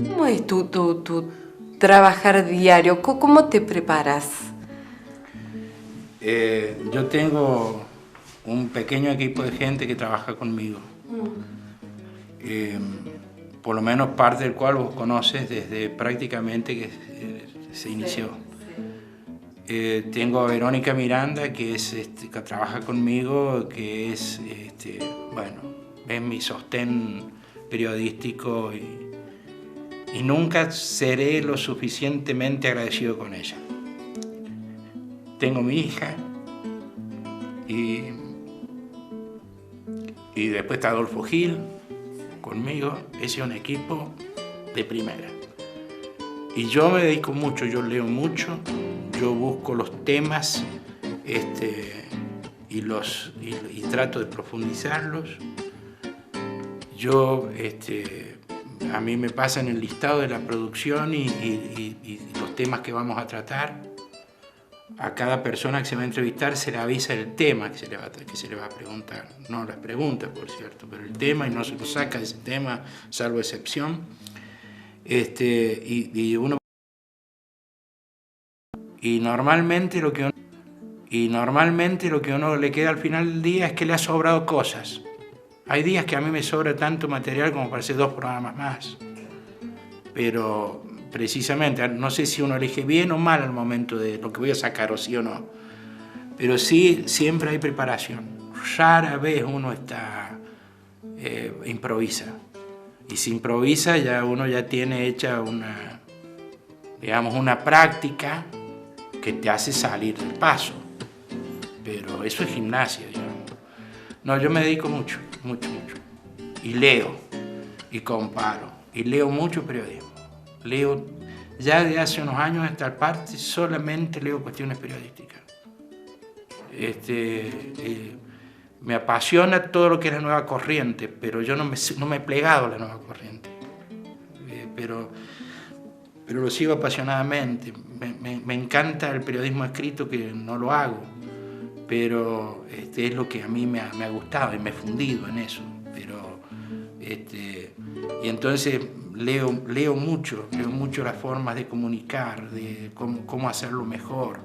¿Cómo es tu trabajar diario? ¿Cómo te preparas? Yo tengo un pequeño equipo de gente que trabaja conmigo. Por lo menos parte del cual vos conoces desde prácticamente que se inició. Tengo a Verónica Miranda, que que trabaja conmigo, que es mi sostén periodístico y nunca seré lo suficientemente agradecido con ella. Tengo mi hija y después está Adolfo Gil conmigo. Ese es un equipo de primera. Y yo me dedico mucho, yo leo mucho, yo busco los temas y trato de profundizarlos. A mí me pasan el listado de la producción y los temas que vamos a tratar. A cada persona que se va a entrevistar se le avisa el tema que se le va a preguntar. No las preguntas, por cierto, pero el tema, y no se lo saca de ese tema, salvo excepción. Normalmente lo que uno le queda al final del día es que le ha sobrado cosas. Hay días que a mí me sobra tanto material como para hacer 2 programas más. Pero precisamente, no sé si uno elige bien o mal al momento de lo que voy a sacar, o sí o no. Pero sí, siempre hay preparación. Rara vez uno improvisa. Y si improvisa, uno ya tiene hecha una práctica que te hace salir del paso. Pero eso es gimnasia, digamos. No, yo me dedico mucho. Y leo, y comparo, y leo mucho periodismo. Leo, ya de hace unos años a esta parte, solamente leo cuestiones periodísticas. Me apasiona todo lo que es la nueva corriente, pero yo no me he plegado a la nueva corriente. Pero lo sigo apasionadamente. Me encanta el periodismo escrito, que no lo hago, pero es lo que a mí me ha gustado y me he fundido en eso. Y entonces leo mucho las formas de comunicar, de cómo hacerlo mejor.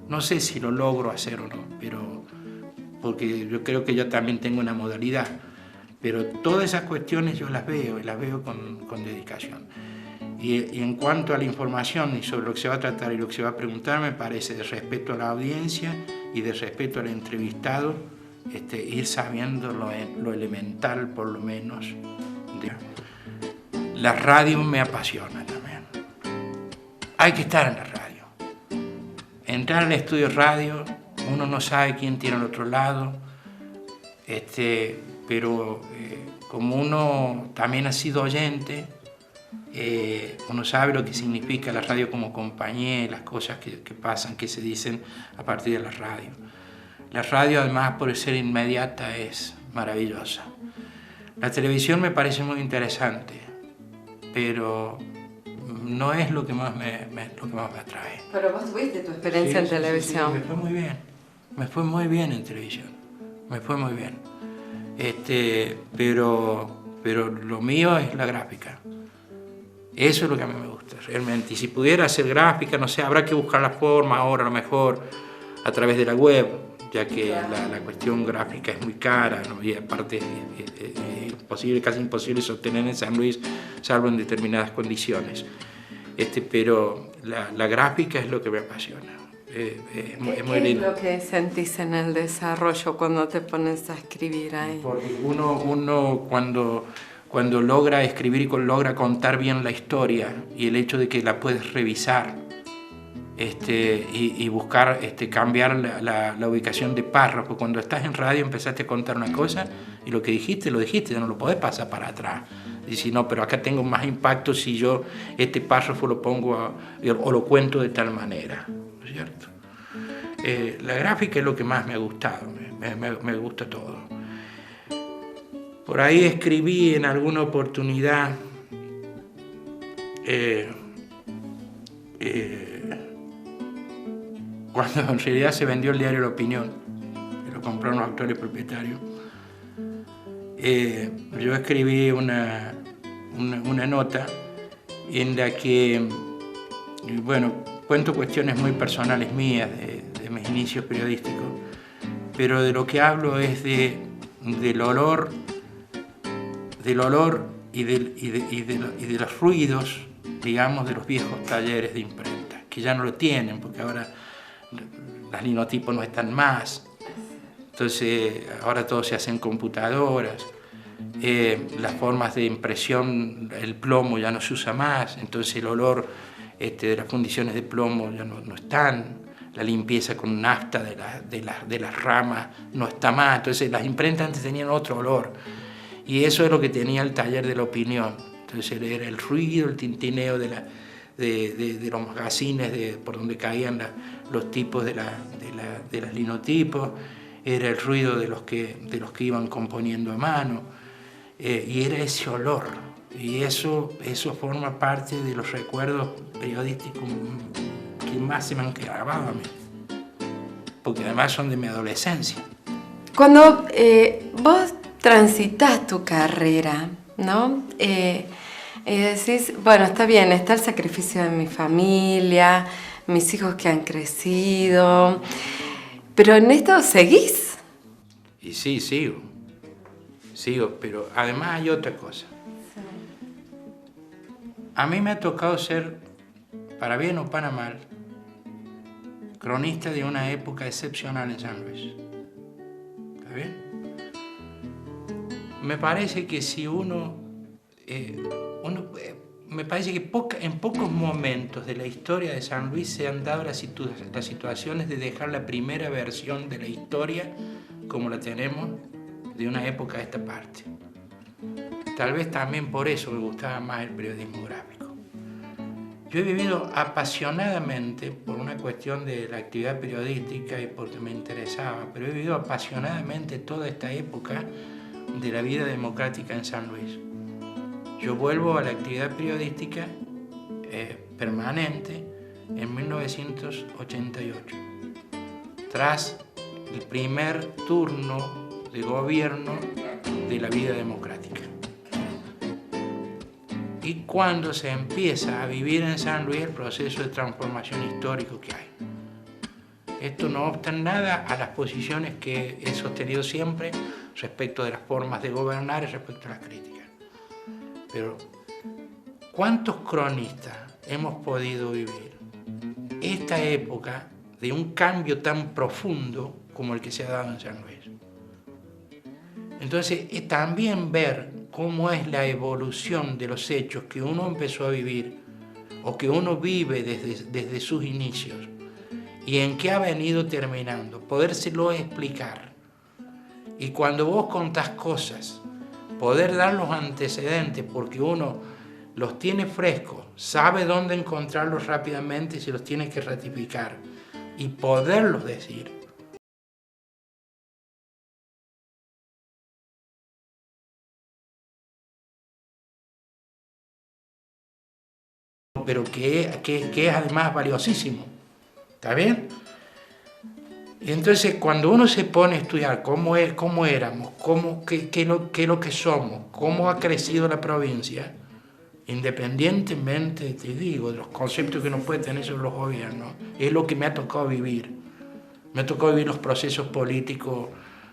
No sé si lo logro hacer o no, porque yo creo que yo también tengo una modalidad, pero todas esas cuestiones yo las veo y las veo con dedicación. Y en cuanto a la información y sobre lo que se va a tratar y lo que se va a preguntar, me parece de respeto a la audiencia y de respeto al entrevistado, ir sabiendo lo elemental, por lo menos. La radio me apasiona también. Hay que estar en la radio. Entrar al estudio de radio, uno no sabe quién tiene al otro lado, pero como uno también ha sido oyente, uno sabe lo que significa la radio como compañía y las cosas que pasan, que se dicen a partir de la radio. La radio, además, por ser inmediata, es maravillosa. La televisión me parece muy interesante, pero no es lo que más me atrae. Pero vos tuviste tu experiencia en televisión. Sí, me fue muy bien en televisión, pero lo mío es la gráfica. Eso es lo que a mí me gusta, realmente. Y si pudiera hacer gráfica, no sé, habrá que buscar la forma ahora, a lo mejor a través de la web, ya que la cuestión gráfica es muy cara, ¿no? Y aparte es casi imposible sostener en San Luis, salvo en determinadas condiciones. Pero la gráfica es lo que me apasiona. Es muy lindo. ¿Qué es lo que sentís en el desarrollo cuando te pones a escribir ahí? Porque uno cuando logra escribir y logra contar bien la historia, y el hecho de que la puedes revisar y buscar cambiar la ubicación de párrafos. Cuando estás en radio empezaste a contar una cosa y lo que dijiste, ya no lo podés pasar para atrás. Y si no, pero acá tengo más impacto si yo este párrafo lo pongo o lo cuento de tal manera, ¿no es cierto? La gráfica es lo que más me ha gustado, me gusta todo. Por ahí escribí en alguna oportunidad cuando en realidad se vendió el diario La Opinión, que lo compraron los actuales propietarios. Yo escribí una nota en la que, bueno, cuento cuestiones muy personales mías de mis inicios periodísticos, pero de lo que hablo es del olor y de los ruidos, digamos, de los viejos talleres de imprenta, que ya no lo tienen, porque ahora las linotipos no están más. Entonces, ahora todo se hace en computadoras, las formas de impresión, el plomo ya no se usa más, entonces el olor de las fundiciones de plomo ya no están, la limpieza con nafta de las ramas no está más, entonces las imprentas antes tenían otro olor, y eso es lo que tenía el taller de La Opinión. Entonces era el ruido, el tintineo de los magazines por donde caían los tipos de las linotipos, era el ruido de los que iban componiendo a mano, y era ese olor, y eso forma parte de los recuerdos periodísticos que más se me han grabado a mí, porque además son de mi adolescencia. Cuando vos transitas tu carrera, ¿no? Y decís, bueno, está bien, está el sacrificio de mi familia, mis hijos que han crecido, pero en esto seguís. Y sí, sigo, pero además hay otra cosa. A mí me ha tocado ser, para bien o para mal, cronista de una época excepcional en San Luis. ¿Está bien? Me parece que si me parece que en pocos momentos de la historia de San Luis se han dado las situaciones de dejar la primera versión de la historia como la tenemos de una época a esta parte. Tal vez también por eso me gustaba más el periodismo gráfico. Yo he vivido apasionadamente, por una cuestión de la actividad periodística y porque me interesaba, pero he vivido apasionadamente toda esta época de la vida democrática en San Luis. Yo vuelvo a la actividad periodística permanente en 1988, tras el primer turno de gobierno de la vida democrática. Y cuando se empieza a vivir en San Luis el proceso de transformación histórico que hay. Esto no obsta en nada a las posiciones que he sostenido siempre respecto de las formas de gobernar y respecto a las críticas. Pero, ¿cuántos cronistas hemos podido vivir esta época de un cambio tan profundo como el que se ha dado en San Luis? Entonces, también ver cómo es la evolución de los hechos que uno empezó a vivir o que uno vive desde sus inicios y en qué ha venido terminando, podérselo explicar. Y cuando vos contás cosas, poder dar los antecedentes porque uno los tiene frescos, sabe dónde encontrarlos rápidamente y se los tiene que ratificar y poderlos decir. Pero que es además valiosísimo, ¿está bien? Y entonces cuando uno se pone a estudiar cómo éramos, qué es lo que somos, cómo ha crecido la provincia, independientemente, te digo, de los conceptos que uno puede tener sobre los gobiernos, es lo que me ha tocado vivir. Me ha tocado vivir los procesos políticos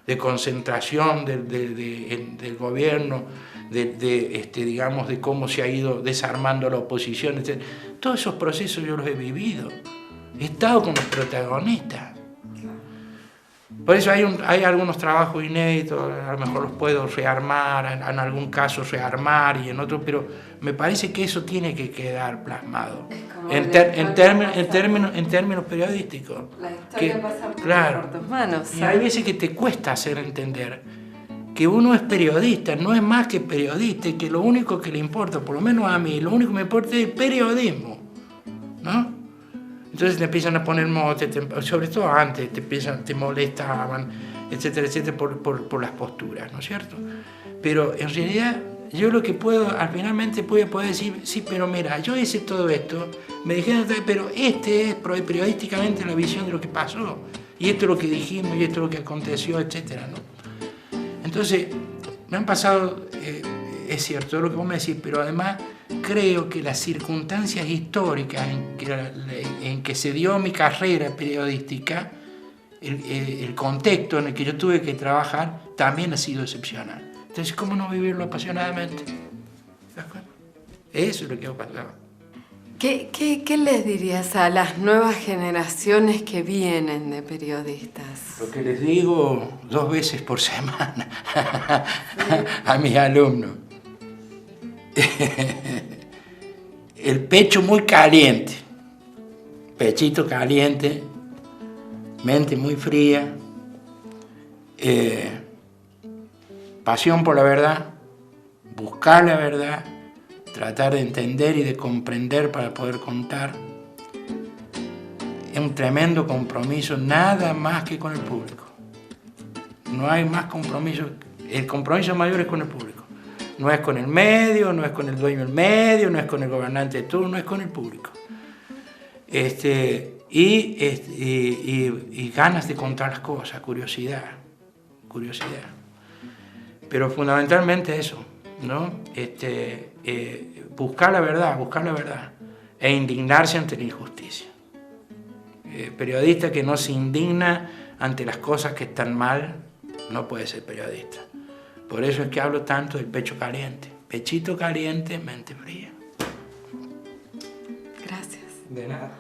de concentración del gobierno, digamos, de cómo se ha ido desarmando la oposición, etc. Todos esos procesos yo los he vivido. He estado con los protagonistas. Por eso hay algunos trabajos inéditos, a lo mejor los puedo rearmar, en algún caso rearmar y en otro, pero me parece que eso tiene que quedar plasmado en términos periodísticos. La historia pasa por tus manos. Y hay veces que te cuesta hacer entender que uno es periodista, no es más que periodista, y que lo único que le importa, por lo menos a mí, lo único que me importa es el periodismo, ¿no? Entonces te empiezan a poner motes, sobre todo antes, te molestaban, etcétera, etcétera, por las posturas, ¿no es cierto? Pero en realidad yo lo que puedo, al finalmente voy a poder decir, sí, pero mira, yo hice todo esto, me dijeron, pero este es periodísticamente la visión de lo que pasó, y esto es lo que dijimos, y esto es lo que aconteció, etc., ¿no? Entonces, me han pasado, es cierto lo que vos me decís, pero además creo que las circunstancias históricas en que se dio mi carrera periodística, el contexto en el que yo tuve que trabajar, también ha sido excepcional. Entonces, ¿cómo no vivirlo apasionadamente? Eso es lo que ha pasado. ¿Qué les dirías a las nuevas generaciones que vienen de periodistas? Lo que les digo 2 veces por semana a mis alumnos. El pecho muy caliente, pechito caliente, mente muy fría, pasión por la verdad, buscar la verdad, tratar de entender y de comprender para poder contar. Es un tremendo compromiso, nada más que con el público. No hay más compromiso, el compromiso mayor es con el público. No es con el medio, no es con el dueño del medio, no es con el gobernante de turno, es con el público. Y ganas de contar las cosas, curiosidad. Pero fundamentalmente eso, ¿no? Buscar la verdad e indignarse ante la injusticia. Periodista que no se indigna ante las cosas que están mal no puede ser periodista. Por eso es que hablo tanto del pecho caliente. Pechito caliente, mente fría. Gracias. De nada.